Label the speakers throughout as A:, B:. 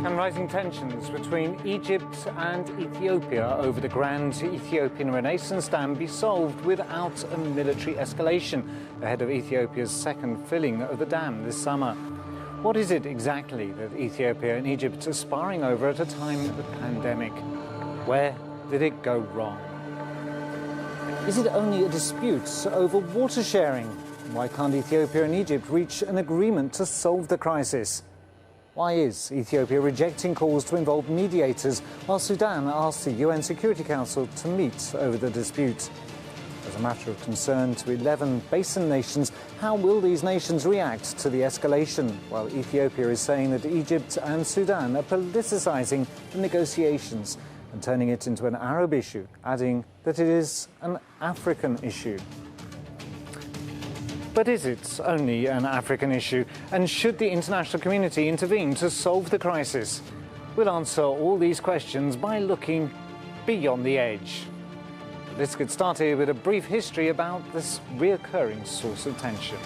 A: And rising tensions between Egypt and Ethiopia over the grand Ethiopian Renaissance Dam be solved without a military escalation ahead of Ethiopia's second filling of the dam this summer. What is it exactly that Ethiopia and Egypt are sparring over at a time of the pandemic? Where did it go wrong? Is it only a dispute over water sharing? Why can't Ethiopia and Egypt reach an agreement to solve the crisis? Why is Ethiopia rejecting calls to involve mediators while Sudan asks the UN Security Council to meet over the dispute? As a matter of concern to 11 basin nations, how will these nations react to the escalation, while Ethiopia is saying that Egypt and Sudan are politicizing the negotiations and turning it into an Arab issue, adding that it is an African issue? But is it only an African issue? And should the international community intervene to solve the crisis? We'll answer all these questions by looking beyond the edge. Let's get started with a brief history about this reoccurring source of tension.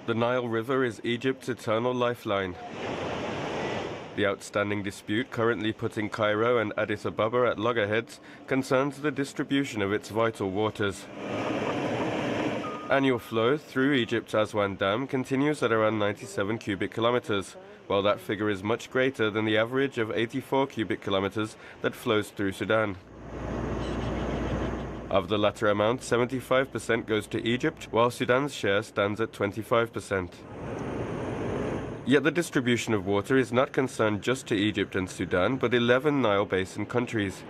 B: The Nile River is Egypt's eternal lifeline. The outstanding dispute currently putting Cairo and Addis Ababa at loggerheads concerns the distribution of its vital waters. Annual flow through Egypt's Aswan Dam continues at around 97 cubic kilometers, while that figure is much greater than the average of 84 cubic kilometers that flows through Sudan. Of the latter amount, 75% goes to Egypt, while Sudan's share stands at 25%. Yet the distribution of water is not concerned just to Egypt and Sudan, but 11 Nile Basin countries.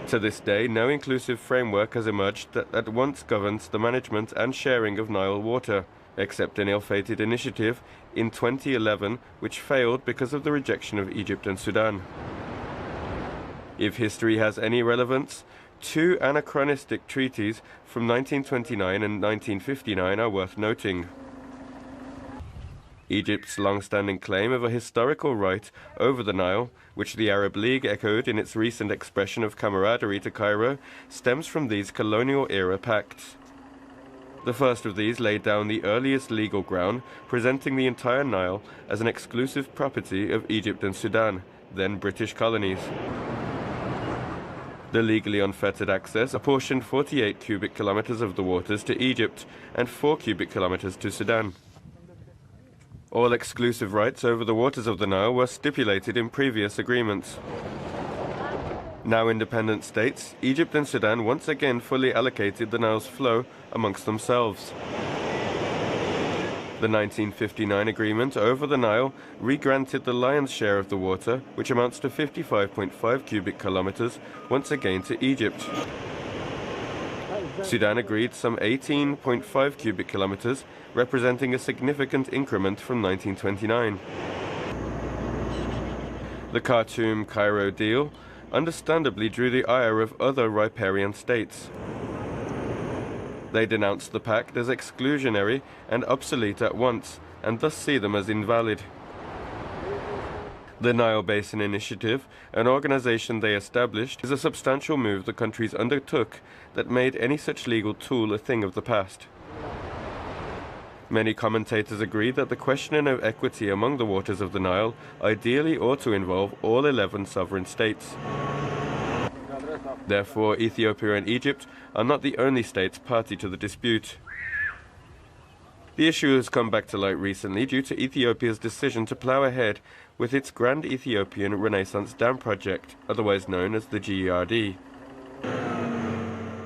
B: To this day, no inclusive framework has emerged that at once governs the management and sharing of Nile water, except an ill-fated initiative in 2011, which failed because of the rejection of Egypt and Sudan. If history has any relevance, two anachronistic treaties from 1929 and 1959 are worth noting. Egypt's long-standing claim of a historical right over the Nile, which the Arab League echoed in its recent expression of camaraderie to Cairo, stems from these colonial-era pacts. The first of these laid down the earliest legal ground, presenting the entire Nile as an exclusive property of Egypt and Sudan, then British colonies. The legally unfettered access apportioned 48 cubic kilometers of the waters to Egypt and 4 cubic kilometers to Sudan. All exclusive rights over the waters of the Nile were stipulated in previous agreements. Now independent states, Egypt and Sudan once again fully allocated the Nile's flow amongst themselves. The 1959 agreement over the Nile re-granted the lion's share of the water, which amounts to 55.5 cubic kilometers, once again to Egypt. Sudan agreed some 18.5 cubic kilometers, representing a significant increment from 1929. The Khartoum-Cairo deal understandably drew the ire of other riparian states. They denounced the pact as exclusionary and obsolete at once, and thus see them as invalid. The Nile Basin Initiative, an organization they established, is a substantial move the countries undertook that made any such legal tool a thing of the past. Many commentators agree that the question of equity among the waters of the Nile ideally ought to involve all 11 sovereign states. Therefore, Ethiopia and Egypt are not the only states party to the dispute. The issue has come back to light recently due to Ethiopia's decision to plough ahead with its Grand Ethiopian Renaissance Dam project, otherwise known as the GERD.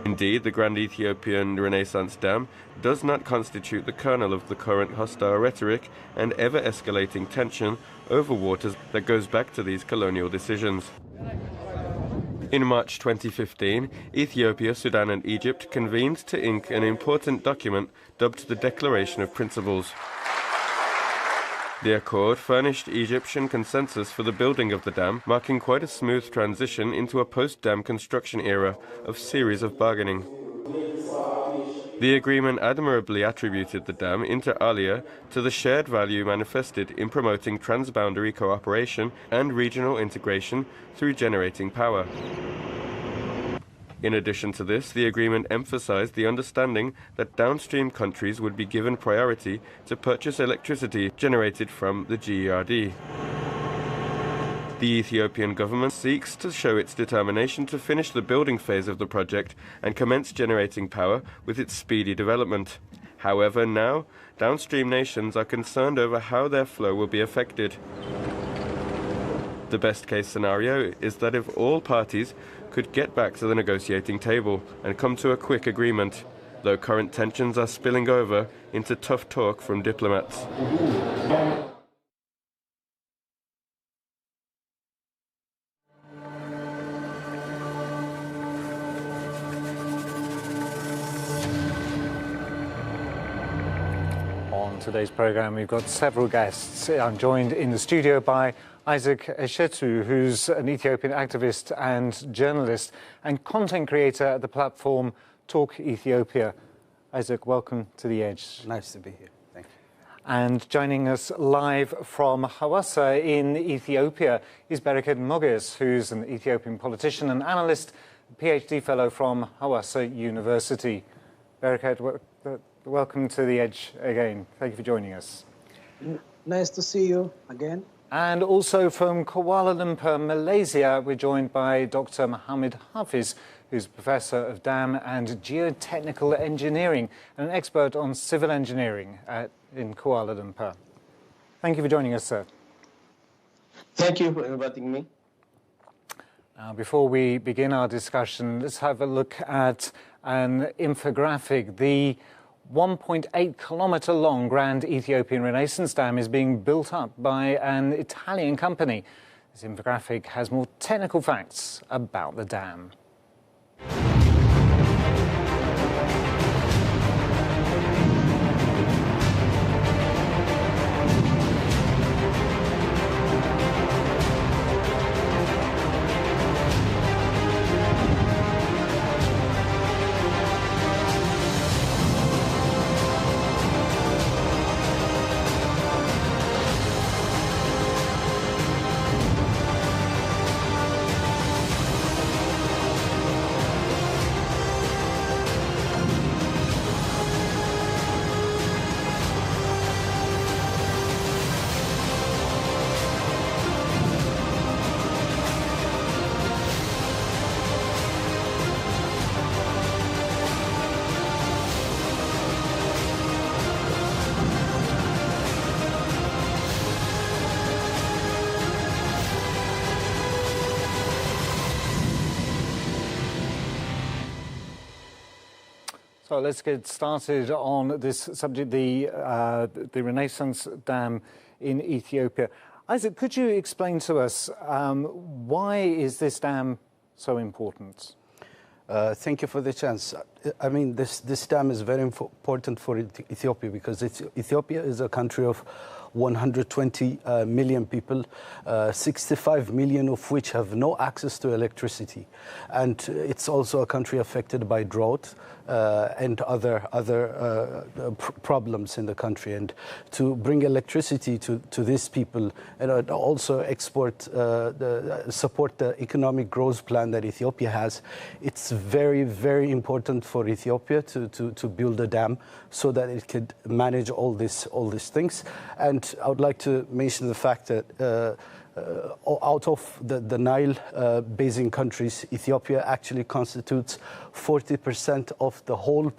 B: Indeed, the Grand Ethiopian Renaissance Dam does not constitute the kernel of the current hostile rhetoric and ever-escalating tension over waters that goes back to these colonial decisions. In March 2015, Ethiopia, Sudan and Egypt convened to ink an important document dubbed the Declaration of Principles. The accord furnished Egyptian consensus for the building of the dam, marking quite a smooth transition into a post-dam construction era of series of bargaining. The agreement admirably attributed the dam inter alia to the shared value manifested in promoting transboundary cooperation and regional integration through generating power. In addition to this, the agreement emphasized the understanding that downstream countries would be given priority to purchase electricity generated from the GERD. The Ethiopian government seeks to show its determination to finish the building phase of the project and commence generating power with its speedy development. However, now, downstream nations are concerned over how their flow will be affected. The best-case scenario is that if all parties could get back to the negotiating table and come to a quick agreement, though current tensions are spilling over into tough talk from diplomats.
A: On today's programme, we've got several guests. I'm joined in the studio by Eshetu, who's an Ethiopian activist and journalist and content creator at the platform Talk Ethiopia. Isaac, welcome to The Edge.
C: Nice to be here. Thank you.
A: And joining us live from Hawassa in Ethiopia is Bereket Moges, who's an Ethiopian politician and analyst, PhD fellow from Hawassa University. Bereket, welcome to The Edge again. Thank you for joining us.
C: Nice to see you again.
A: And also from Kuala Lumpur, Malaysia, we're joined by Dr. Mohammed Hafiz, who's Professor of Dam and Geotechnical Engineering and an expert on civil engineering in Kuala Lumpur. Thank you for joining us, sir.
D: Thank you for inviting me.
A: Now, before we begin our discussion, let's have a look at an infographic. The 1.8-kilometre long Grand Ethiopian Renaissance Dam is being built up by an Italian company. This infographic has more technical facts about the dam. So let's get started on this subject, the Renaissance Dam in Ethiopia. Isaac, could you explain to us why is this dam so important?
C: Thank you for the chance. I mean, this dam is very important for Ethiopia because Ethiopia is a country of 120 million people, 65 million of which have no access to electricity. And it's also a country affected by drought and other problems in the country. And to bring electricity to these people and also support the economic growth plan that Ethiopia has, it's very, very important for Ethiopia to build a dam so that it could manage all these things. And I would like to mention the fact that out of the Nile basin countries, Ethiopia actually constitutes 40% of the whole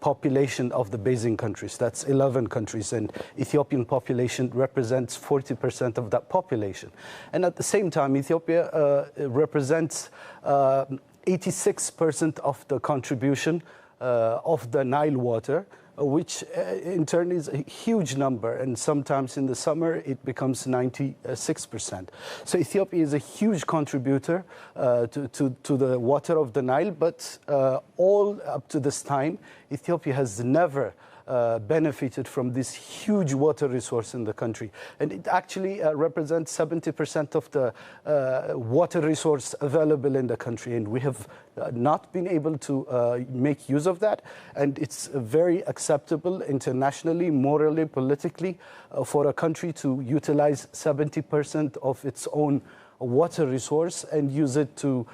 C: population of the basin countries. That's 11 countries, and Ethiopian population represents 40% of that population. And at the same time, Ethiopia represents 86% of the contribution of the Nile water, which in turn is a huge number, and sometimes in the summer it becomes 96%. So Ethiopia is a huge contributor to the water of the Nile, but all up to this time, Ethiopia has never benefited from this huge water resource in the country. And it actually represents 70% of the water resource available in the country. And we have not been able to make use of that. And it's very acceptable internationally, morally, politically, for a country to utilize 70% of its own water resource and use it to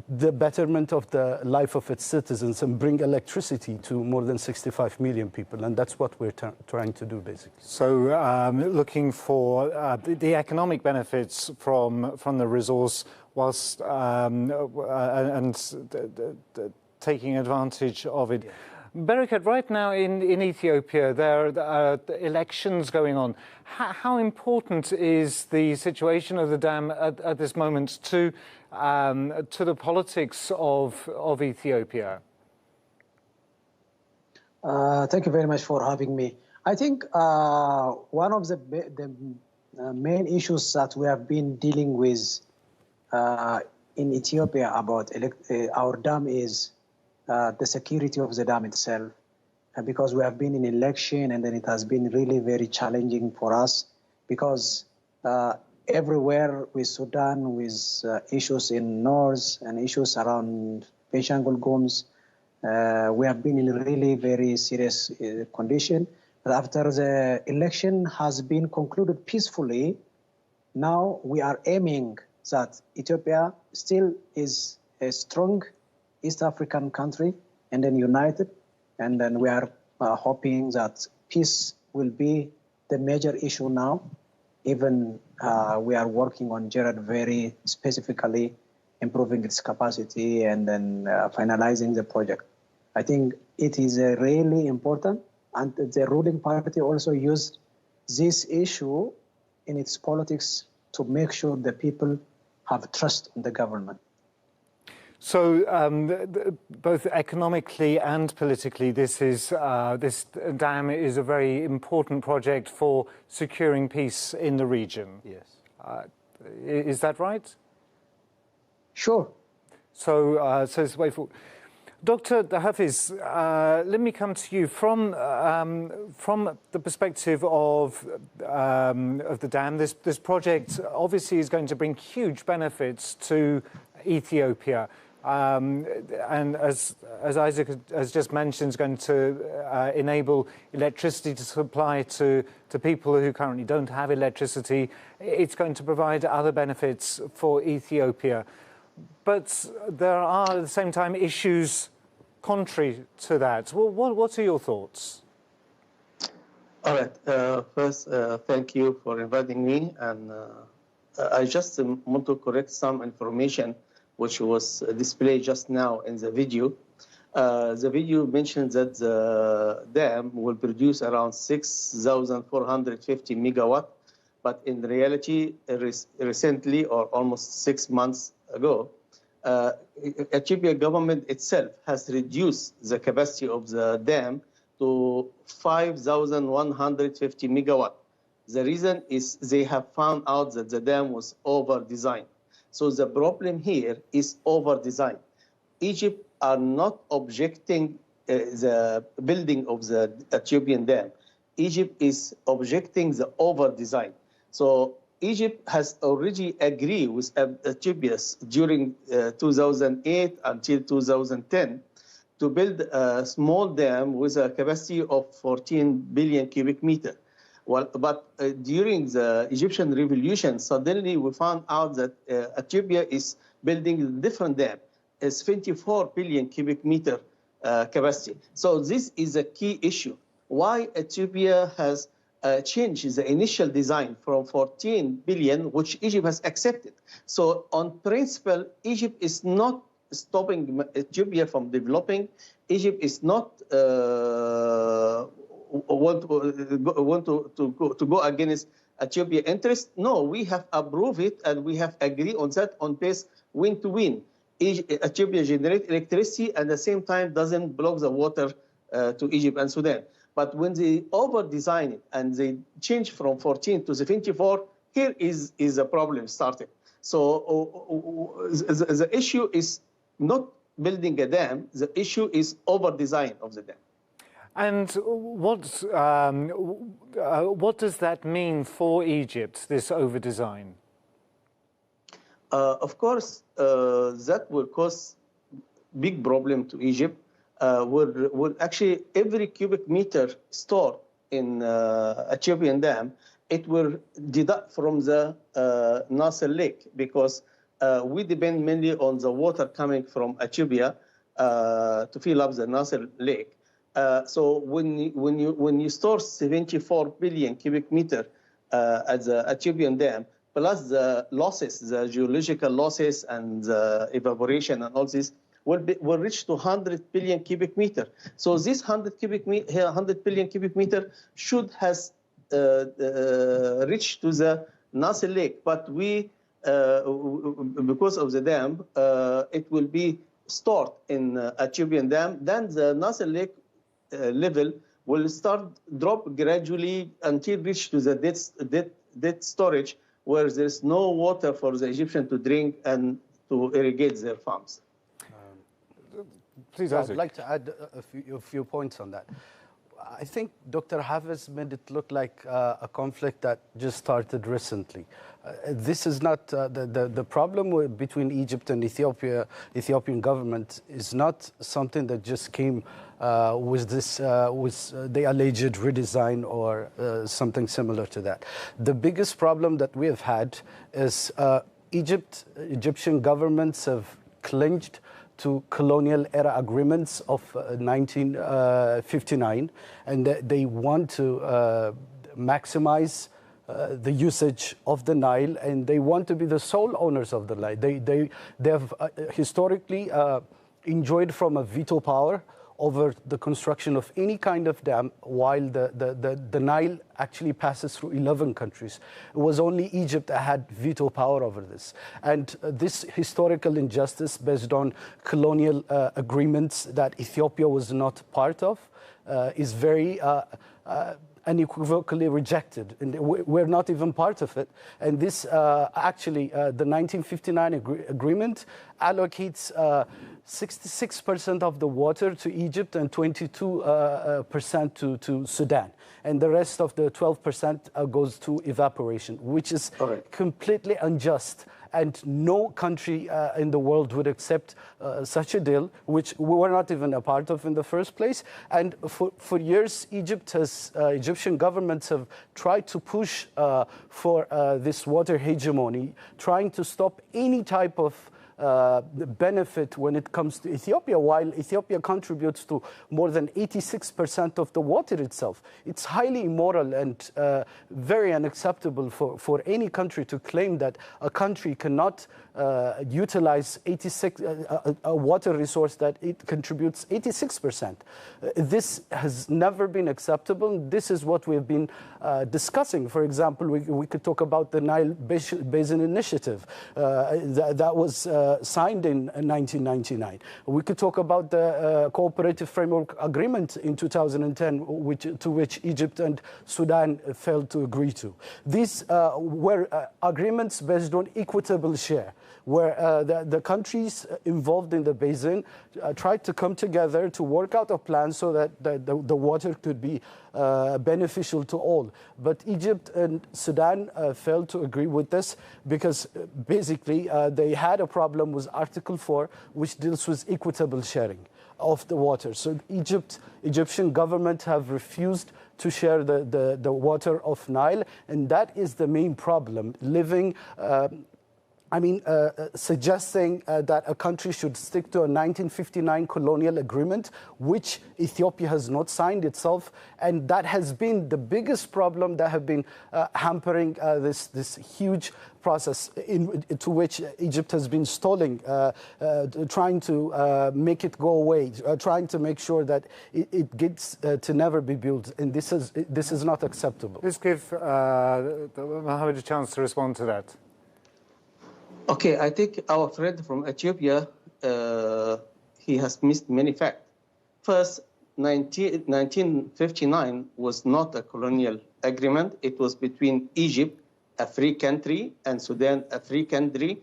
C: the betterment of the life of its citizens and bring electricity to more than 65 million people. And that's what we're trying to do, basically.
A: So looking for the economic benefits from the resource whilst and taking advantage of it. Yeah. Bereket, right now in Ethiopia, there are elections going on. How important is the situation of the dam at this moment to the politics of Ethiopia?
E: Thank you very much for having me. I think one of the main issues that we have been dealing with in Ethiopia about our dam is the security of the dam itself, because we have been in election and then it has been really very challenging for us because everywhere with Sudan, with issues in north and issues around Benshangul Gums, we have been in a really very serious condition. But after the election has been concluded peacefully, now we are aiming that Ethiopia still is a strong East African country and then united, and then we are hoping that peace will be the major issue now. Even we are working on GERD very specifically, improving its capacity and then finalizing the project. I think it is really important, and the ruling party also used this issue in its politics to make sure the people have trust in the government.
A: So both economically and politically, this dam is a very important project for securing peace in the region.
C: Yes.
A: Is that right?
E: Sure.
A: So it's the way forward. Dr. Hafiz, let me come to you from the perspective of the dam. This project obviously is going to bring huge benefits to Ethiopia. And as Isaac has just mentioned, is going to enable electricity to supply to people who currently don't have electricity. It's going to provide other benefits for Ethiopia. But there are at the same time issues contrary to that. What are your thoughts?
D: All right. First, thank you for inviting me. And I just want to correct some information which was displayed just now in the video. The video mentioned that the dam will produce around 6,450 megawatt, but in reality, recently or almost 6 months ago, Ethiopia government itself has reduced the capacity of the dam to 5,150 megawatt. The reason is they have found out that the dam was over-designed. So the problem here is over-design. Egypt are not objecting the building of the Ethiopian dam. Egypt is objecting the over-design. So Egypt has already agreed with Ethiopia during 2008 until 2010 to build a small dam with a capacity of 14 billion cubic meter. Well, but during the Egyptian revolution, suddenly we found out that Ethiopia is building a different dam. It's 24 billion cubic meter capacity. So this is a key issue. Why Ethiopia has changed the initial design from 14 billion, which Egypt has accepted. So on principle, Egypt is not stopping Ethiopia from developing. Egypt is not want to go against Ethiopia interest. No, we have approved it and we have agreed on that on base win-to-win. Ethiopia generates electricity and at the same time doesn't block the water to Egypt and Sudan. But when they over-design it and they change from 14 to 24, here is a problem started. So the issue is not building a dam. The issue is over-design of the dam.
A: And what does that mean for Egypt, this over-design?
D: Of course, that will cause big problem to Egypt. Would actually every cubic meter stored in Ethiopian dam, it will deduct from the Nasser Lake, because we depend mainly on the water coming from Ethiopia to fill up the Nasser Lake. So when you store 74 billion cubic meter at the Ethiopian dam, plus the losses, the geological losses and the evaporation and all this, will reach to 100 billion cubic meter. So this 100 billion cubic meter should has reached to the Nasser Lake, but we, because of the dam, it will be stored in Ethiopian dam. Then the Nasser Lake level will start drop gradually until reach to the dead storage, where there's no water for the Egyptian to drink and to irrigate their farms.
A: Please,
C: I'd like to add a few points on that. I think Dr. Hafiz made it look like a conflict that just started recently. This is not the problem between Egypt and Ethiopia. Ethiopian government is not something that just came with the alleged redesign or something similar to that. The biggest problem that we have had is Egyptian governments have clinged to colonial era agreements of 1959, and they want to maximize the usage of the Nile, and they want to be the sole owners of the Nile. They have historically enjoyed from a veto power over the construction of any kind of dam, while the Nile actually passes through 11 countries. It was only Egypt that had veto power over this. And this historical injustice based on colonial agreements that Ethiopia was not part of is very unequivocally rejected, and we're not even part of it. And this actually, the 1959 agreement allocates 66% of the water to Egypt and 22% to Sudan. And the rest of the 12% goes to evaporation, which is completely unjust. And no country in the world would accept such a deal, which we were not even a part of in the first place. And for years, Egyptian governments have tried to push for this water hegemony, trying to stop any type of benefit when it comes to Ethiopia, while Ethiopia contributes to more than 86% of the water itself. It's highly immoral and very unacceptable for any country to claim that a country cannot utilize a water resource that it contributes 86%. This has never been acceptable. This is what we've been discussing. For example, we could talk about the Nile Basin Initiative that was signed in 1999. We could talk about the Cooperative Framework Agreement in 2010, to which Egypt and Sudan failed to agree to. These were agreements based on equitable share, where the countries involved in the basin tried to come together to work out a plan so that the water could be beneficial to all. But Egypt and Sudan failed to agree with this because basically they had a problem with Article 4, which deals with equitable sharing of the water. So Egyptian government have refused to share the water of Nile, and that is the main problem. Suggesting that a country should stick to a 1959 colonial agreement, which Ethiopia has not signed itself, and that has been the biggest problem that have been hampering this huge process to which Egypt has been stalling, trying to make it go away, trying to make sure that it gets to never be built, and this is not acceptable.
A: Let's give Mohammed a chance to respond to that.
D: Okay, I think our friend from Ethiopia, he has missed many facts. First, 1959 was not a colonial agreement. It was between Egypt, a free country, and Sudan, a free country.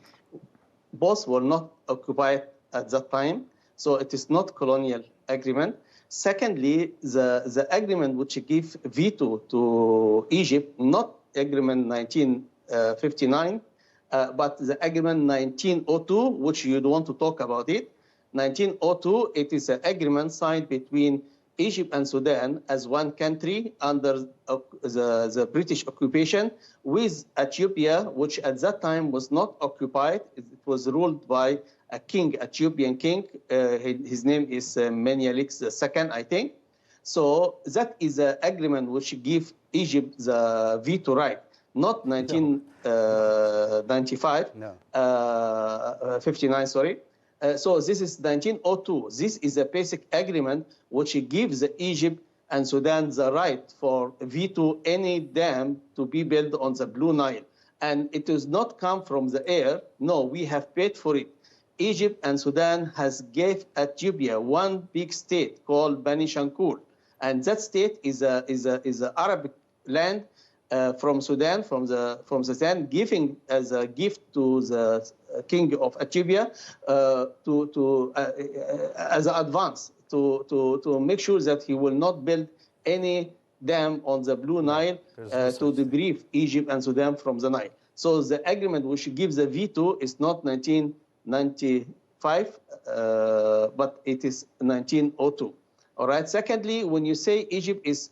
D: Both were not occupied at that time. So it is not colonial agreement. Secondly, the agreement which gave veto to Egypt, not agreement 1959, but the agreement 1902, which you don't want to talk about it. 1902, it is an agreement signed between Egypt and Sudan as one country under the British occupation, with Ethiopia, which at that time was not occupied. It was ruled by a king, Ethiopian king. His name is Menelik II, I think. So that is an agreement which gives Egypt the veto right, not 1995, 59, sorry. So this is 1902. This is a basic agreement which gives Egypt and Sudan the right for veto any dam to be built on the Blue Nile. And it does not come from the air. No, we have paid for it. Egypt and Sudan has gave Ethiopia one big state called Bani Shankul. And that state is a Arabic land from Sudan, from Sudan, giving as a gift to the king of Ethiopia as an advance to make sure that he will not build any dam on the Blue Nile to debrief Egypt and Sudan from the Nile. So the agreement which gives a veto is not 1995, but it is 1902. All right. Secondly, when you say Egypt is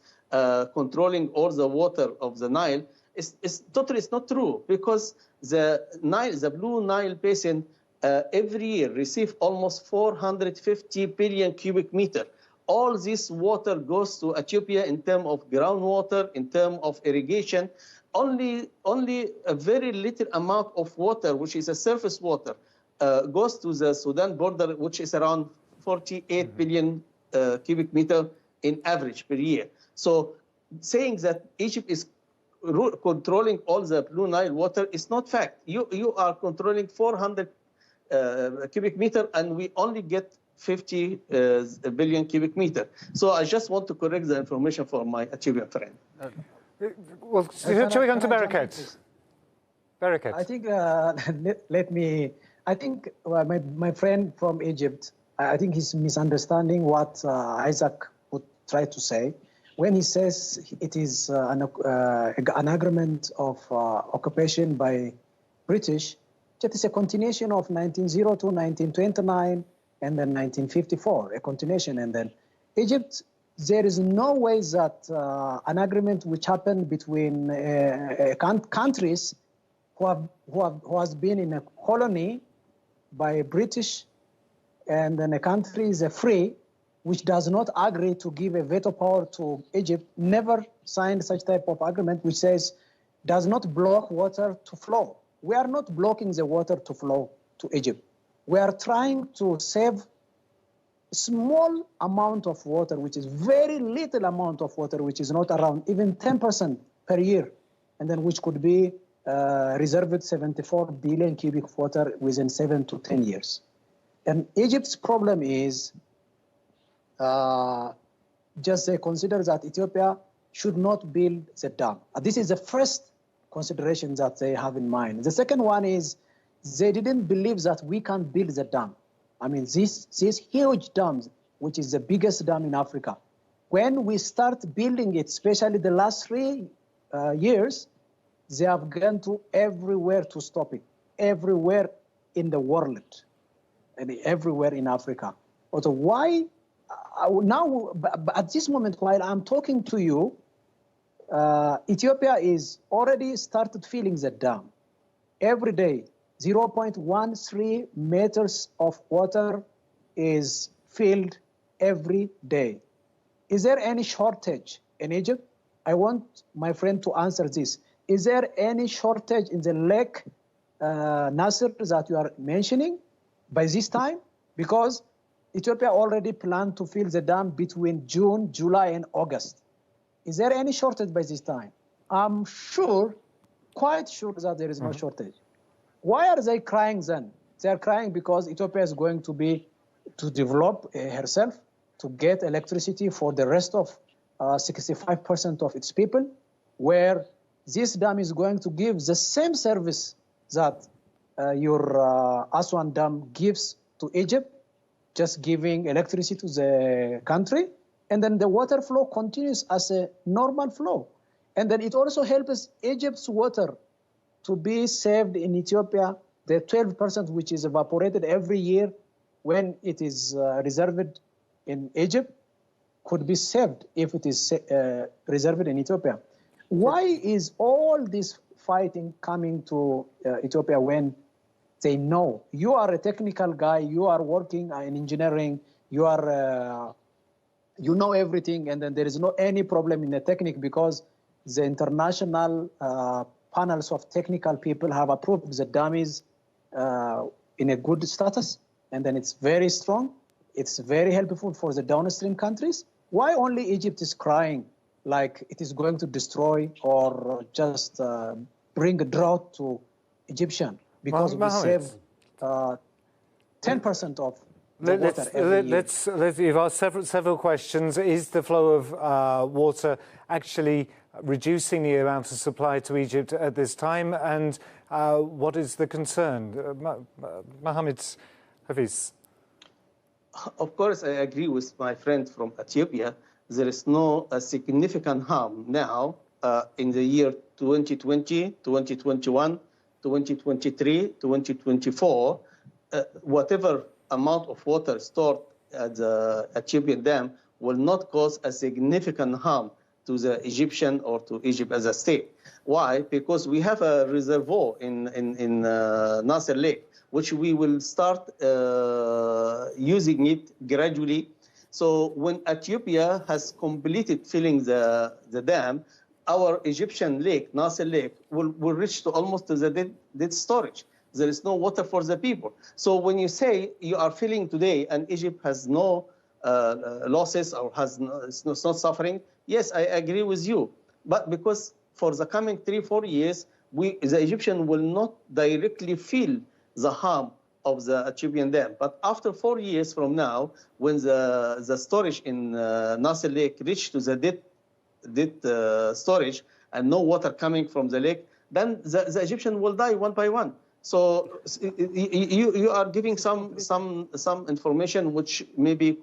D: controlling all the water of the Nile, it's not true, because the Blue Nile Basin every year receives almost 450 billion cubic meter. All this water goes to Ethiopia in terms of groundwater, in terms of irrigation. Only a very little amount of water, which is a surface water, goes to the Sudan border, which is around 48 billion cubic meter in average per year. So saying that Egypt is controlling all the Blue Nile water is not fact. You are controlling 400 cubic meter, and we only get 50 billion cubic meter. So I just want to correct the information for my Ethiopian friend.
A: Well, shall we go to Bereket? Bereket.
E: I think, I think my friend from Egypt, I think he's misunderstanding what Isaac would try to say. When he says it is an agreement of occupation by British, that is a continuation of 1902, 1929, and then 1954, a continuation. And then Egypt, there is no way that an agreement which happened between countries who has been in a colony by British, and then a country is free, which does not agree to give a veto power to Egypt, never signed such type of agreement which says does not block water to flow. We are not blocking the water to flow to Egypt. We are trying to save a small amount of water, which is very little amount of water, which is not around even 10% per year, and then which could be reserved 74 billion cubic water within 7 to 10 years. And Egypt's problem is just they consider that Ethiopia should not build the dam. This is the first consideration that they have in mind. The second one is they didn't believe that we can build the dam. I mean, this huge dam, which is the biggest dam in Africa, when we start building it, especially the last 3 years, they have gone to everywhere to stop it, everywhere in the world, and everywhere in Africa. But why? Now, at this moment, while I'm talking to you, Ethiopia is already started filling the dam. Every day, 0.13 meters of water is filled every day. Is there any shortage in Egypt? I want my friend to answer this. Is there any shortage in the lake Nasser that you are mentioning by this time? Because Ethiopia already planned to fill the dam between June, July, and August. Is there any shortage by this time? I'm sure, quite sure that there is no shortage. Why are they crying then? They are crying because Ethiopia is going to develop herself to get electricity for the rest of 65% of its people, where this dam is going to give the same service that your Aswan Dam gives to Egypt. just giving electricity to the country, and then the water flow continues as a normal flow. And then it also helps Egypt's water to be saved in Ethiopia, the 12% which is evaporated every year when it is reserved in Egypt could be saved if it is reserved in Ethiopia. Why is all this fighting coming to Ethiopia when they know you are a technical guy, you are working in engineering, you are you know everything, and then there is no any problem in the technique because the international panels of technical people have approved the dam is in a good status, and then it's very strong. It's very helpful for the downstream countries. Why only Egypt is crying like it is going to destroy or just bring a drought to Egyptian? Because we save 10% of the water every year.
A: You've asked several questions. Is the flow of water actually reducing the amount of supply to Egypt at this time? And what is the concern? Mohammed, Hafiz.
D: Of course, I agree with my friend from Ethiopia. There is no significant harm now in the year 2020, 2021, 2023, 2024. Whatever amount of water stored at the Ethiopian dam will not cause a significant harm to the Egyptian or to Egypt as a state. Why? Because we have a reservoir in Nasser Lake, which we will start using it gradually. So when Ethiopia has completed filling the dam, our Egyptian lake, Nasser Lake, will reach to almost to the dead storage. There is no water for the people. So when you say you are filling today and Egypt has no losses or it's not suffering, yes, I agree with you. But because for the coming 3-4 years, the Egyptian will not directly feel the harm of the Ethiopian dam. But after 4 years from now, when the storage in Nasser Lake reach to the dead storage and no water coming from the lake, then the Egyptian will die one by one. So you are giving some information which maybe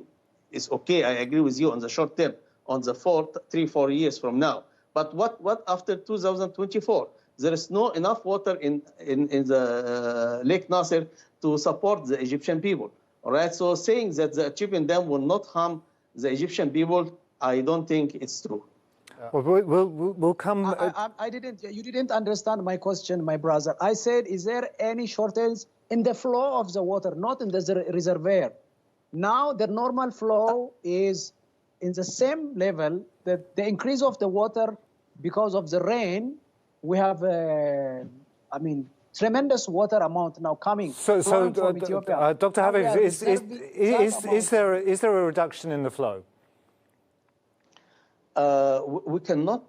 D: is okay. I agree with you on the short term, on the 3-4 years from now. But what after 2024? There is no enough water in the Lake Nasser to support the Egyptian people. All right. So saying that the Ethiopian dam will not harm the Egyptian people, I don't think it's true.
A: Well, we'll come.
E: You didn't understand my question, my brother. I said, is there any shortage in the flow of the water, not in the reservoir? Now the normal flow is in the same level. That the increase of the water because of the rain, we have, tremendous water amount now coming from Ethiopia.
A: Dr. Hafiz, is there a reduction in the flow?
D: We cannot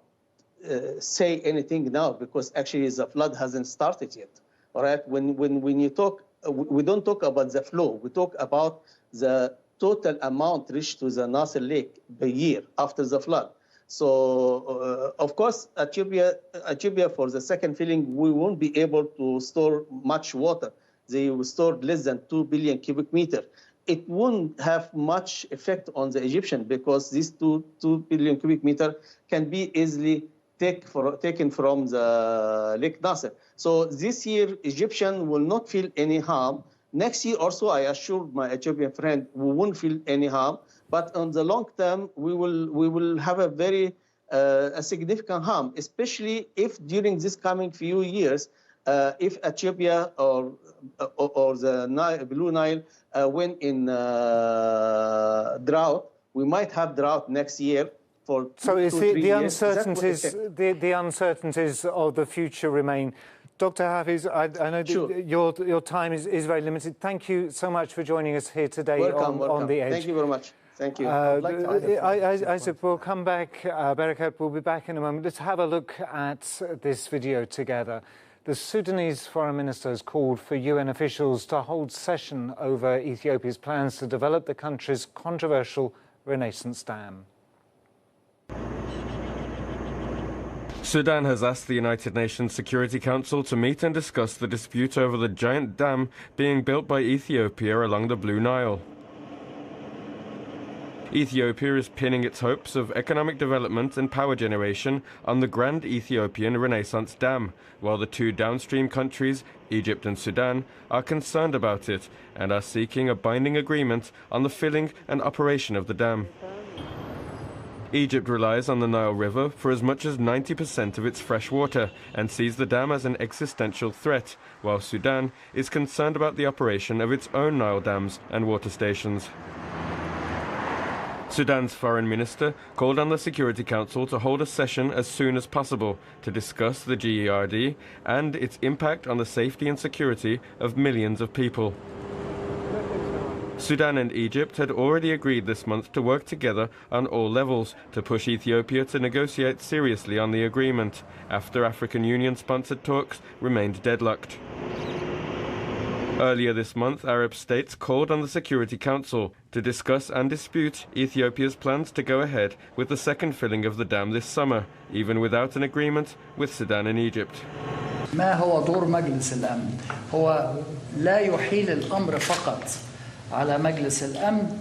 D: say anything now because actually the flood hasn't started yet. All right. When you talk, we don't talk about the flow. We talk about the total amount reached to the Nasser Lake per year after the flood. So, of course, Ethiopia for the second filling, we won't be able to store much water. They will store less than 2 billion cubic meter. It won't have much effect on the Egyptian because these 2 billion cubic meter can be easily taken from the Lake Nasser. So this year, Egyptian will not feel any harm. Next year also, I assure my Ethiopian friend, we won't feel any harm. But on the long term, we will have a very a significant harm, especially if during this coming few years, if Ethiopia or the Blue Nile went in drought, we might have drought next year.
A: So is the uncertainties of the future remain. Dr. Hafiz, I know your time is very limited. Thank you so much for joining us here today
D: welcome.
A: On The Edge.
D: Thank you very much. Thank you.
A: Isaac, we'll come back. Bereket, we'll be back in a moment. Let's have a look at this video together. The Sudanese foreign minister has called for UN officials to hold session over Ethiopia's plans to develop the country's controversial Renaissance Dam.
B: Sudan has asked the United Nations Security Council to meet and discuss the dispute over the giant dam being built by Ethiopia along the Blue Nile. Ethiopia is pinning its hopes of economic development and power generation on the Grand Ethiopian Renaissance Dam, while the two downstream countries, Egypt and Sudan, are concerned about it and are seeking a binding agreement on the filling and operation of the dam. Egypt relies on the Nile River for as much as 90% of its fresh water and sees the dam as an existential threat, while Sudan is concerned about the operation of its own Nile dams and water stations. Sudan's foreign minister called on the Security Council to hold a session as soon as possible to discuss the GERD and its impact on the safety and security of millions of people. Sudan and Egypt had already agreed this month to work together on all levels to push Ethiopia to negotiate seriously on the agreement, after African Union-sponsored talks remained deadlocked. Earlier this month, Arab states called on the Security Council to discuss and dispute Ethiopia's plans to go ahead with the second filling of the dam this summer, even without an agreement with Sudan and Egypt.
F: ما هو دور مجلس الأمن؟ هو لا يحيل الأمر فقط على مجلس الأمن،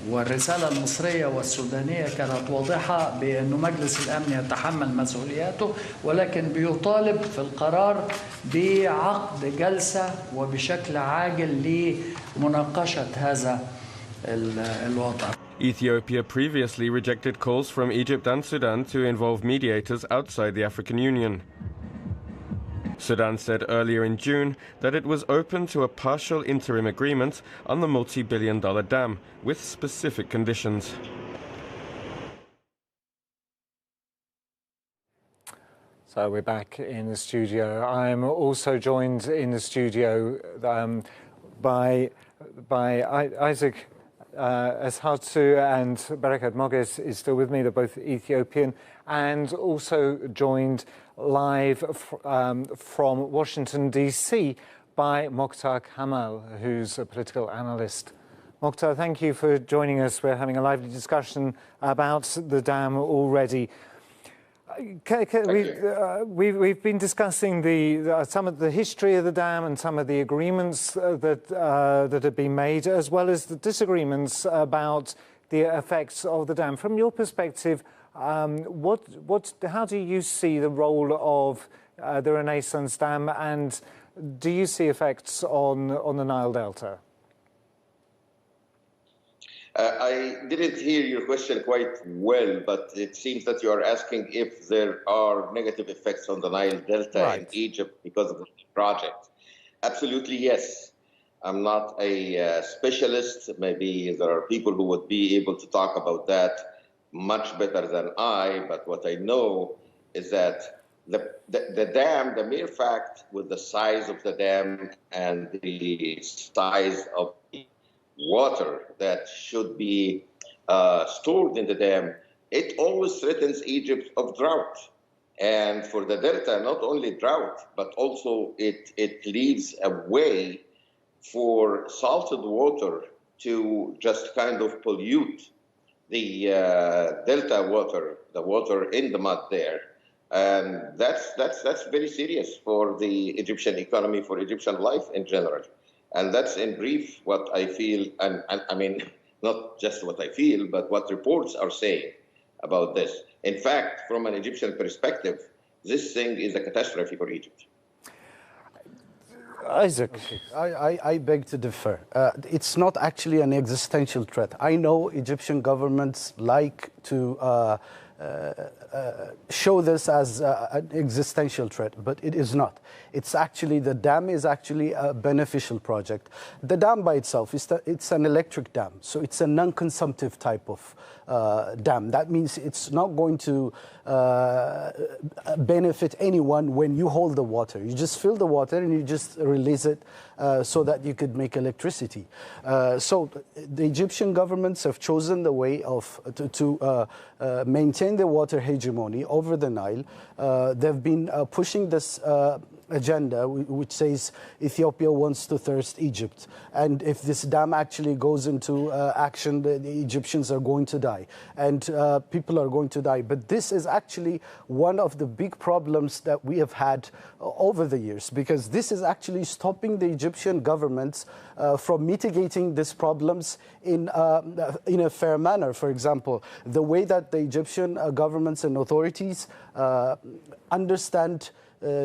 F: والرسالة المصرية والسودانية كانت واضحة بأن مجلس الأمن يتحمل مسؤولياته، ولكن بيطالب في القرار بعقد جلسة وبشكل عاجل لمناقشة هذا الوضع.
B: Ethiopia previously rejected calls from Egypt and Sudan to involve mediators outside the African Union. Sudan said earlier in June that it was open to a partial interim agreement on the multi-billion-dollar dam with specific conditions.
A: So we're back in the studio. I'm also joined in the studio by Isaac Eshetu and Bereket. Moges is still with me. They're both Ethiopian, and also joined live from Washington, D.C. by Mokhtar Kamel, who's a political analyst. Mokhtar, thank you for joining us. We're having a lively discussion about the dam already. We've been discussing some of the history of the dam and some of the agreements that have been made, as well as the disagreements about the effects of the dam. From your perspective, how do you see the role of the Renaissance Dam, and do you see effects on the Nile Delta?
G: I didn't hear your question quite well, but it seems that you are asking if there are negative effects on the Nile Delta in Egypt because of the project. Absolutely, yes. I'm not a specialist. Maybe there are people who would be able to talk about that much better than I, but what I know is that the dam, the mere fact with the size of the dam and the size of the water that should be stored in the dam, it always threatens Egypt of drought. And for the Delta, not only drought, but also it leaves a way for salted water to just kind of pollute the Delta water, the water in the mud there. And that's very serious for the Egyptian economy, for Egyptian life in general. And that's in brief what I feel, and I mean, not just what I feel, but what reports are saying about this. In fact, from an Egyptian perspective, this thing is a catastrophe for Egypt.
A: Isaac.
C: I beg to differ. It's not actually an existential threat. I know Egyptian governments like to show this as an existential threat, but it is not. It's actually, the dam is actually a beneficial project. The dam by itself, it's an electric dam, so it's a non-consumptive type of dam. That means it's not going to benefit anyone when you hold the water. You just fill the water and you just release it so that you could make electricity. So the Egyptian governments have chosen the way of to maintain the water hegemony over the Nile. They've been pushing this agenda, which says Ethiopia wants to thirst Egypt. And if this dam actually goes into action, the Egyptians are going to die. And people are going to die. But this is actually one of the big problems that we have had over the years, because this is actually stopping the Egyptian governments from mitigating these problems in a fair manner. For example, the way that the Egyptian governments and authorities understand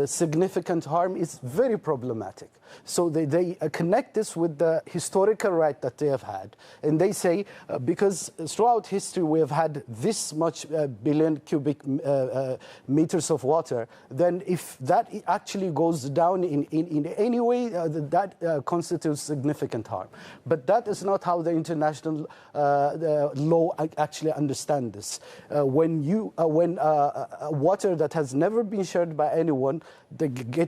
C: significant harm is very problematic. So they connect this with the historical right that they have had. And they say, because throughout history we have had this much billion cubic meters of water, then if that actually goes down in any way, that constitutes significant harm. But that is not how the international law actually understands this. When water that has never been shared by anyone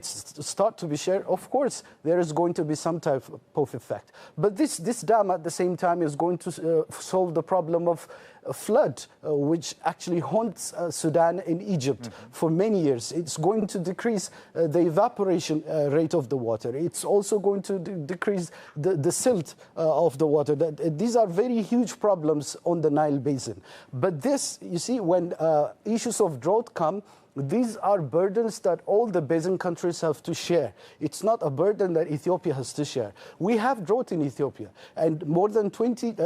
C: start to be shared, of course, there is going to be some type of effect. But this dam at the same time is going to solve the problem of flood, which actually haunts Sudan and Egypt for many years. It's going to decrease the evaporation rate of the water. It's also going to decrease the silt of the water. These are very huge problems on the Nile Basin. But this, you see, when issues of drought come, these are burdens that all the basin countries have to share. It's not a burden that Ethiopia has to share. We have drought in Ethiopia, and more than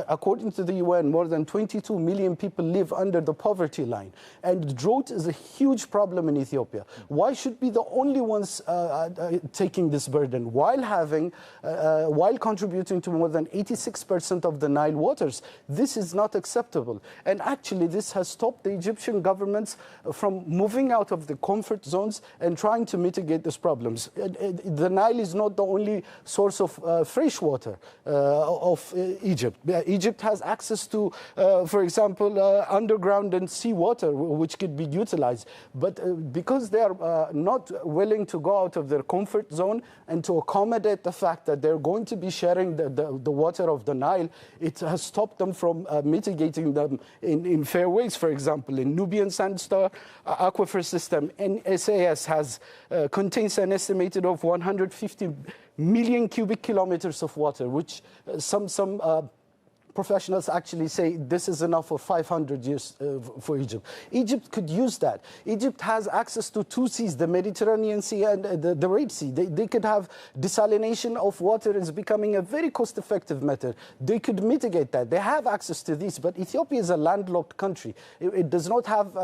C: according to the UN, more than 22 million people live under the poverty line. And drought is a huge problem in Ethiopia. Why should we be the only ones taking this burden while contributing to more than 86% of the Nile waters? This is not acceptable. And actually, this has stopped the Egyptian governments from moving out of the comfort zones and trying to mitigate these problems. The Nile is not the only source of fresh water of Egypt. Egypt has access to, for example, underground and seawater, which could be utilized. But because they are not willing to go out of their comfort zone and to accommodate the fact that they're going to be sharing the water of the Nile, it has stopped them from mitigating them in fair ways. For example, in Nubian sandstone aquifer system, SAS contains an estimated of 150 million cubic kilometers of water, which some professionals actually say this is enough for 500 years for Egypt. Egypt could use that. Egypt has access to two seas, the Mediterranean Sea and the Red Sea. They could have desalination of water is becoming a very cost-effective method. They could mitigate that. They have access to these, but Ethiopia is a landlocked country. It does not have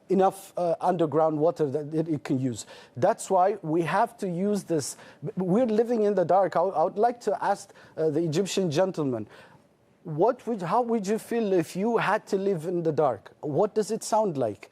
C: enough underground water that it can use. That's why we have to use this. We're living in the dark. I would like to ask the Egyptian gentlemen, how would you feel if you had to live in the dark? What does it sound like?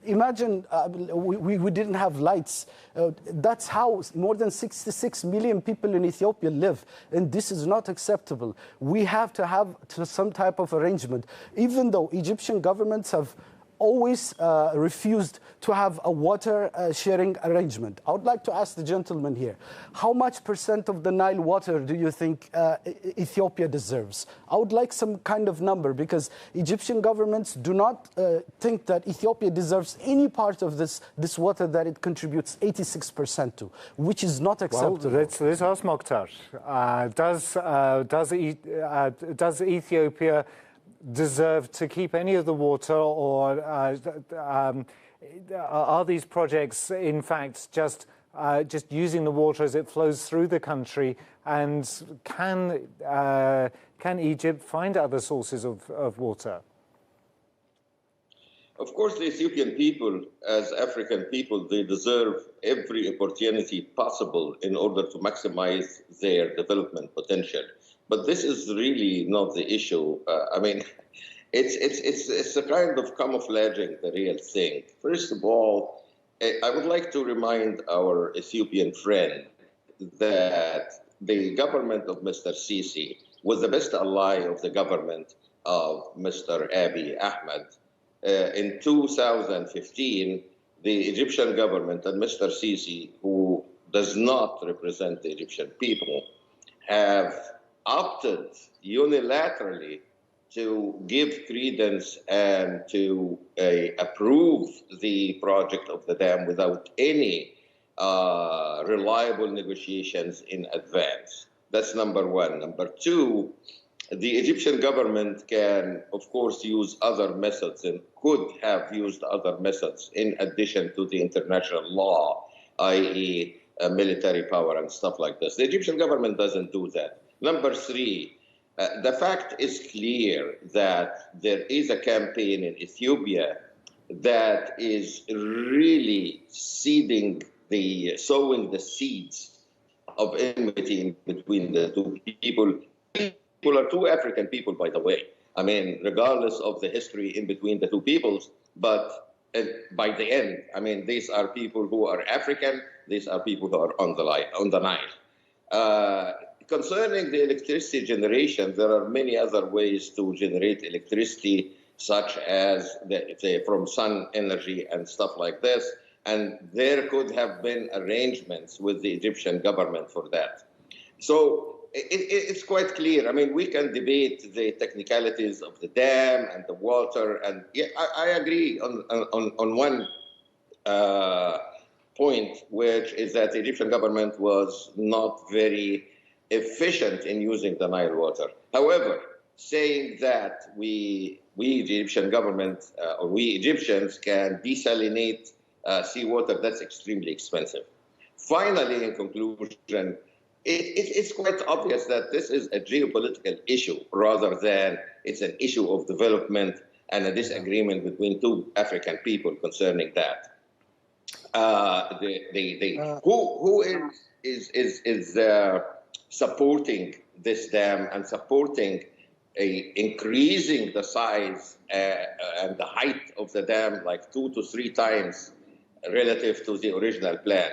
C: Imagine we didn't have lights. That's how more than 66 million people in Ethiopia live, and this is not acceptable. We have to have some type of arrangement, even though Egyptian governments have always refused to have a water sharing arrangement. I would like to ask the gentleman here, how much % of the Nile water do you think Ethiopia deserves? I would like some kind of number, because Egyptian governments do not think that Ethiopia deserves any part of this water that it contributes 86% to, which is not acceptable.
A: Well, let's ask Mokhtar. Does Ethiopia deserve to keep any of the water, or are these projects in fact just using the water as it flows through the country? And can Egypt find other sources of water?
G: Of course, the Ethiopian people, as African people, they deserve every opportunity possible in order to maximize their development potential. But this is really not the issue. I mean, it's a kind of camouflaging the real thing. First of all, I would like to remind our Ethiopian friend that the government of Mr. Sisi was the best ally of the government of Mr. Abiy Ahmed. In 2015, the Egyptian government and Mr. Sisi, who does not represent the Egyptian people, have opted unilaterally to give credence and to approve the project of the dam without any reliable negotiations in advance. That's number one. Number two, the Egyptian government can, of course, use other methods and could have used other methods in addition to the international law, i.e. Military power and stuff like this. The Egyptian government doesn't do that. Number three, the fact is clear that there is a campaign in Ethiopia that is really sowing the seeds of enmity between the two people. People are two African people, by the way. I mean, regardless of the history in between the two peoples, but by the end, I mean, these are people who are African. These are people who are on the Nile. Concerning the electricity generation, there are many other ways to generate electricity, such as from sun energy and stuff like this. And there could have been arrangements with the Egyptian government for that. So it's quite clear. I mean, we can debate the technicalities of the dam and the water. And yeah, I agree on one point, which is that the Egyptian government was not very efficient in using the Nile water. However, saying that we the Egyptian government or we Egyptians can desalinate seawater, that's extremely expensive. Finally, in conclusion, it's quite obvious that this is a geopolitical issue rather than it's an issue of development and a disagreement between two African people concerning that. Who is supporting this dam and supporting increasing the size and the height of the dam like 2 to 3 times relative to the original plan?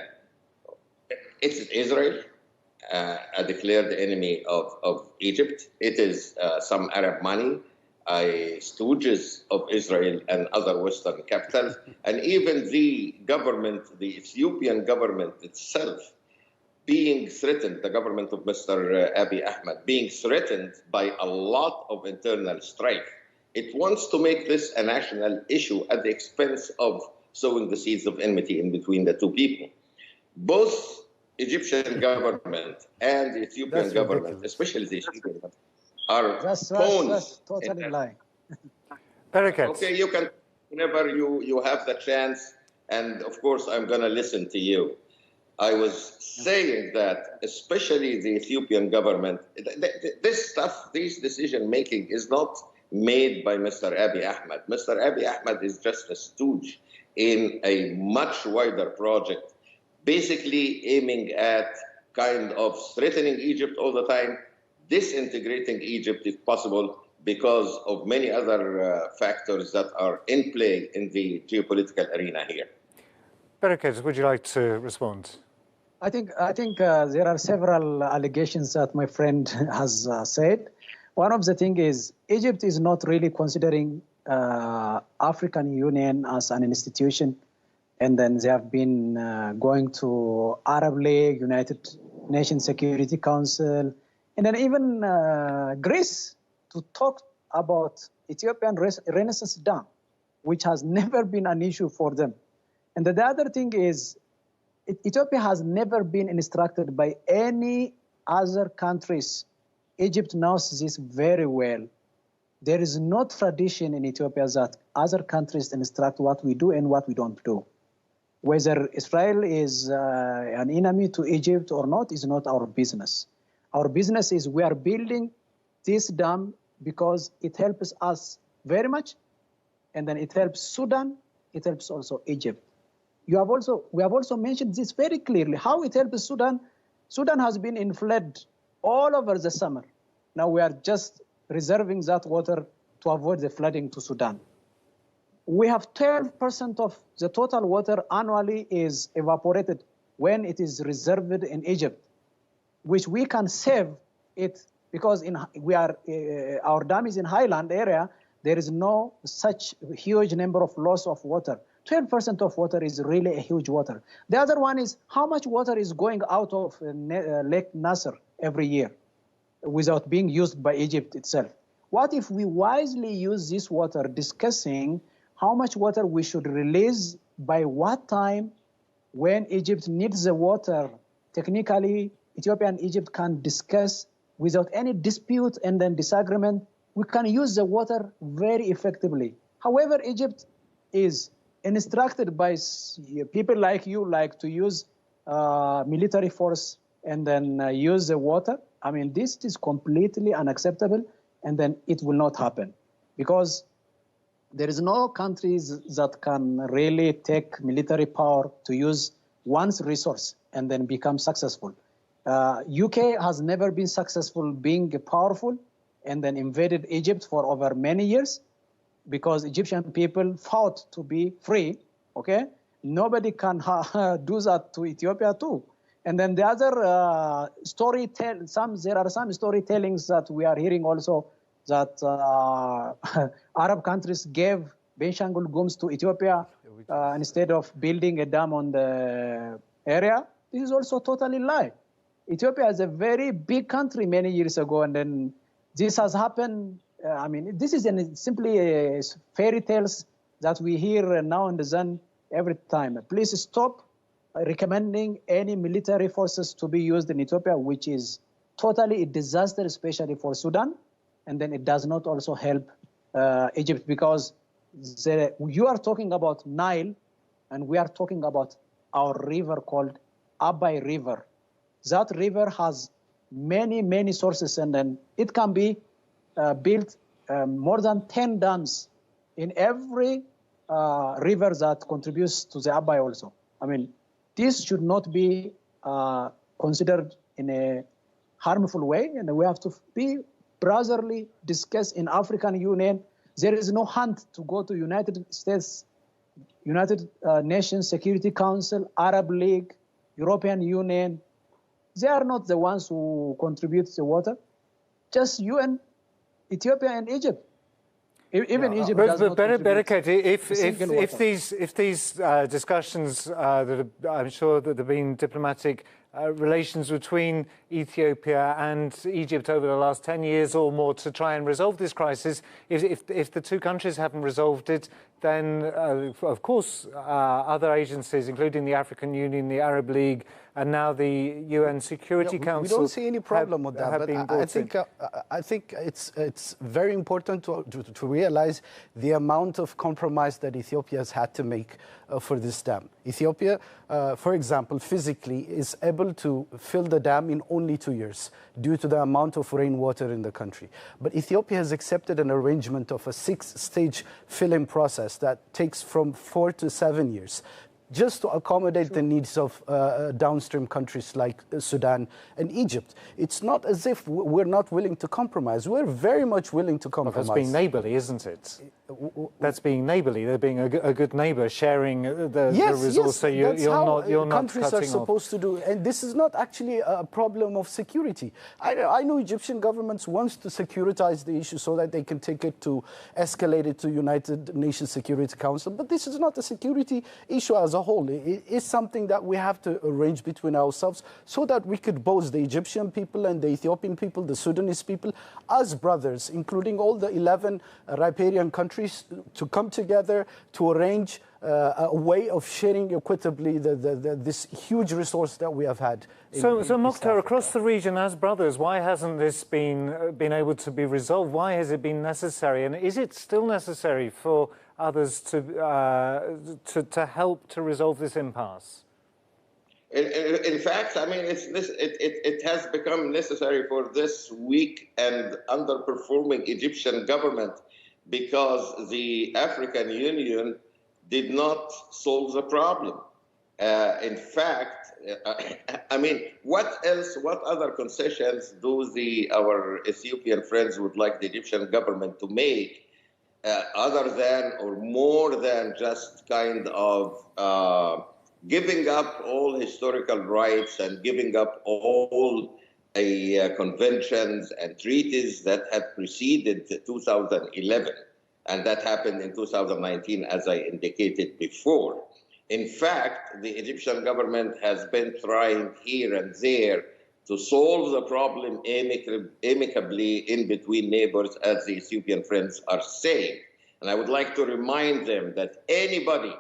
G: It's Israel, a declared enemy of Egypt. It is some Arab money, stooges of Israel and other Western capitals, and even the government, the Ethiopian government itself, being threatened, the government of Mr. Abiy Ahmed, being threatened by a lot of internal strife. It wants to make this a national issue at the expense of sowing the seeds of enmity in between the two people. Both Egyptian government and the Ethiopian government, especially the Ethiopian government, are pawns.
E: That's totally lying.
A: Bereket.
G: Okay, you can, whenever you have the chance, and of course I'm going to listen to you. I was saying that especially the Ethiopian government, this stuff, this decision-making is not made by Mr. Abiy Ahmed. Mr. Abiy Ahmed is just a stooge in a much wider project, basically aiming at kind of threatening Egypt all the time, disintegrating Egypt if possible, because of many other factors that are in play in the geopolitical arena here.
A: Bereket, would you like to respond?
E: I think there are several allegations that my friend has said. One of the things is Egypt is not really considering African Union as an institution, and then they have been going to Arab League, United Nations Security Council, and then even Greece to talk about Ethiopian Renaissance Dam, which has never been an issue for them. And the other thing is, Ethiopia has never been instructed by any other countries. Egypt knows this very well. There is no tradition in Ethiopia that other countries instruct what we do and what we don't do. Whether Israel is an enemy to Egypt or not is not our business. Our business is we are building this dam because it helps us very much, and then it helps Sudan, it helps also Egypt. We have also mentioned this very clearly, how it helps Sudan. Sudan has been in flood all over the summer. Now we are just reserving that water to avoid the flooding to Sudan. We have 12% of the total water annually is evaporated when it is reserved in Egypt, which we can save it because our dam is in highland area. There is no such huge number of loss of water. 12% of water is really a huge water. The other one is how much water is going out of Lake Nasser every year without being used by Egypt itself. What if we wisely use this water discussing how much water we should release by what time when Egypt needs the water, technically, Ethiopia and Egypt can discuss without any dispute and then disagreement. We can use the water very effectively. However, Egypt is instructed by people like you, like to use military force and then use the water. I mean, this is completely unacceptable, and then it will not happen because there is no countries that can really take military power to use one's resource and then become successful. UK has never been successful being powerful and then invaded Egypt for over many years because Egyptian people fought to be free, okay? Nobody can do that to Ethiopia too. And then the other there are some storytellings that we are hearing also that Arab countries gave Benshangul Gums to Ethiopia instead of building a dam on the area. This is also totally lie. Ethiopia is a very big country many years ago, and then this has happened. I mean, this is simply fairy tales that we hear now and then every time. Please stop recommending any military forces to be used in Ethiopia, which is totally a disaster, especially for Sudan. And then it does not also help Egypt because you are talking about Nile and we are talking about our river called Abai River. That river has many, many sources, and then it can be built more than 10 dams in every river that contributes to the Abai also. I mean, this should not be considered in a harmful way, and we have to be brotherly, discuss in African Union. There is no hunt to go to United States, United Nations Security Council, Arab League, European Union. They are not the ones who contribute the water. Just you and Ethiopia and Egypt. Even Egypt does not contribute.
A: Bereket, if these discussions that I'm sure that there have been diplomatic relations between Ethiopia and Egypt over the last 10 years or more to try and resolve this crisis, if the two countries haven't resolved it, then of course other agencies, including the African Union, the Arab League, and now the UN Security Council.
C: We don't see any problem with that, but I think it's very important to realize the amount of compromise that Ethiopia has had to make for this dam. Ethiopia, for example, physically is able to fill the dam in only 2 years due to the amount of rainwater in the country. But Ethiopia has accepted an arrangement of a 6-stage filling process that takes from 4 to 7 years, just to accommodate the needs of downstream countries like Sudan and Egypt. It's not as if we're not willing to compromise. We're very much willing to compromise.
A: Well, that's being neighbourly, isn't it? That's being neighbourly. They're being a good neighbour, sharing the resource.
C: Yes,
A: so you're not
C: countries are supposed to do. And this is not actually a problem of security. I know Egyptian governments wants to securitize the issue so that they can take it to escalate it to United Nations Security Council. But this is not a security issue as a whole. It is something that we have to arrange between ourselves so that we could both the Egyptian people and the Ethiopian people, the Sudanese people, as brothers, including all the 11 riparian countries, to come together to arrange a way of sharing equitably this huge resource that we have had.
A: So Mokhtar, across the region as brothers, why hasn't this been able to be resolved? Why has it been necessary? And is it still necessary for others to help to resolve this impasse?
G: In fact, I mean, it has become necessary for this weak and underperforming Egyptian government because the African Union did not solve the problem. In fact, I mean, what other concessions do our Ethiopian friends would like the Egyptian government to make other than or more than just kind of giving up all historical rights and giving up all conventions and treaties that had preceded 2011, and that happened in 2019, as I indicated before. In fact, the Egyptian government has been trying here and there to solve the problem amicably in between neighbors, as the Ethiopian friends are saying. And I would like to remind them that anybody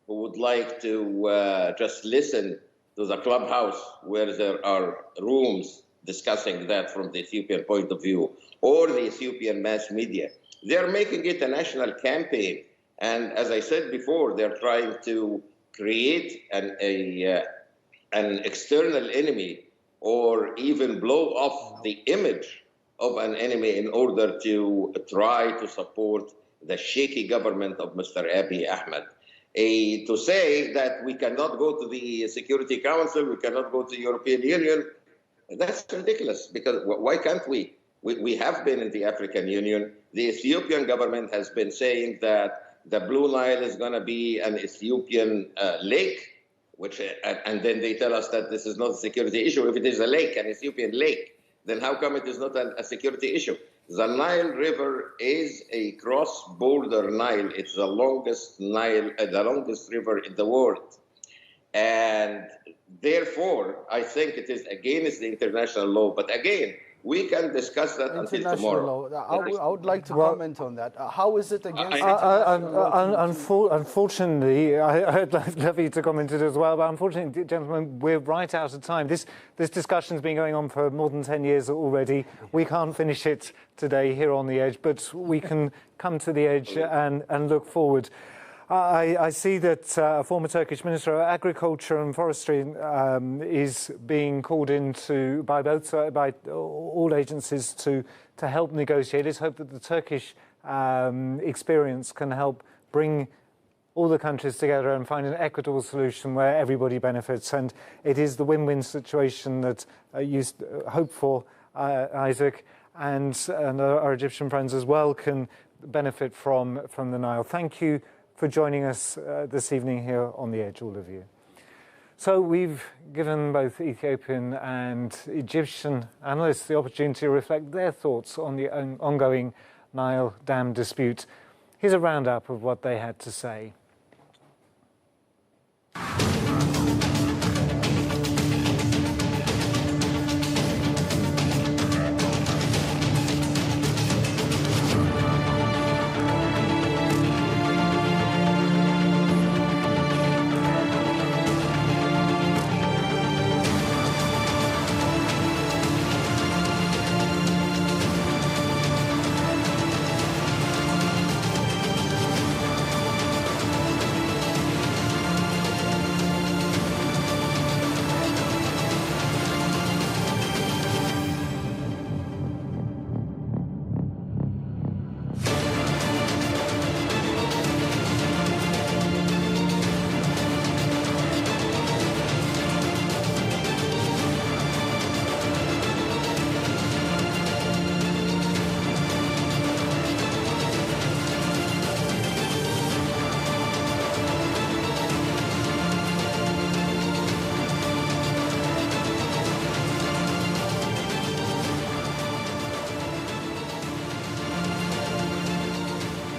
G: who would like to just listen to the clubhouse where there are rooms discussing that from the Ethiopian point of view, or the Ethiopian mass media. They're making it a national campaign. And as I said before, they're trying to create an external enemy or even blow off the image of an enemy in order to try to support the shaky government of Mr. Abiy Ahmed. To say that we cannot go to the Security Council, we cannot go to the European Union, that's ridiculous, because why can't we? We have been in the African Union. The Ethiopian government has been saying that the Blue Nile is going to be an Ethiopian lake, and then they tell us that this is not a security issue. If it is a lake, an Ethiopian lake, then how come it is not a security issue? The Nile River is a cross-border Nile. It's the longest river in the world. And therefore, I think it is against the international law. But again, we can discuss that until tomorrow.
C: I would like to comment on that. How is it against
A: unfortunately, I'd love you to comment it as well, but unfortunately, gentlemen, we're right out of time. This discussion's been going on for more than 10 years already. We can't finish it today here on The Edge, but we can come to The Edge and look forward. I see that former Turkish Minister of Agriculture and Forestry is being called in by all agencies to help negotiate. Let's hope that the Turkish experience can help bring all the countries together and find an equitable solution where everybody benefits. And it is the win-win situation that you hope for, Isaac, and our Egyptian friends as well can benefit from the Nile. Thank you for joining us this evening here on The Edge, all of you. So we've given both Ethiopian and Egyptian analysts the opportunity to reflect their thoughts on the ongoing Nile Dam dispute. Here's a roundup of what they had to say.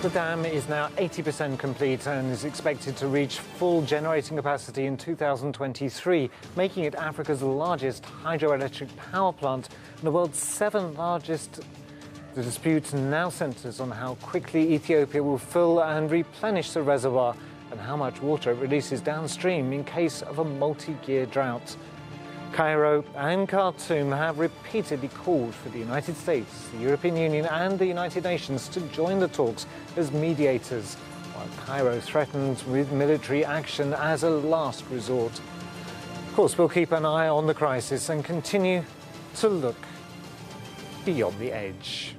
A: The dam is now 80% complete and is expected to reach full generating capacity in 2023, making it Africa's largest hydroelectric power plant and the world's 7th largest. The dispute now centres on how quickly Ethiopia will fill and replenish the reservoir and how much water it releases downstream in case of a multi-year drought. Cairo and Khartoum have repeatedly called for the United States, the European Union and the United Nations to join the talks as mediators, while Cairo threatens with military action as a last resort. Of course, we'll keep an eye on the crisis and continue to look beyond the edge.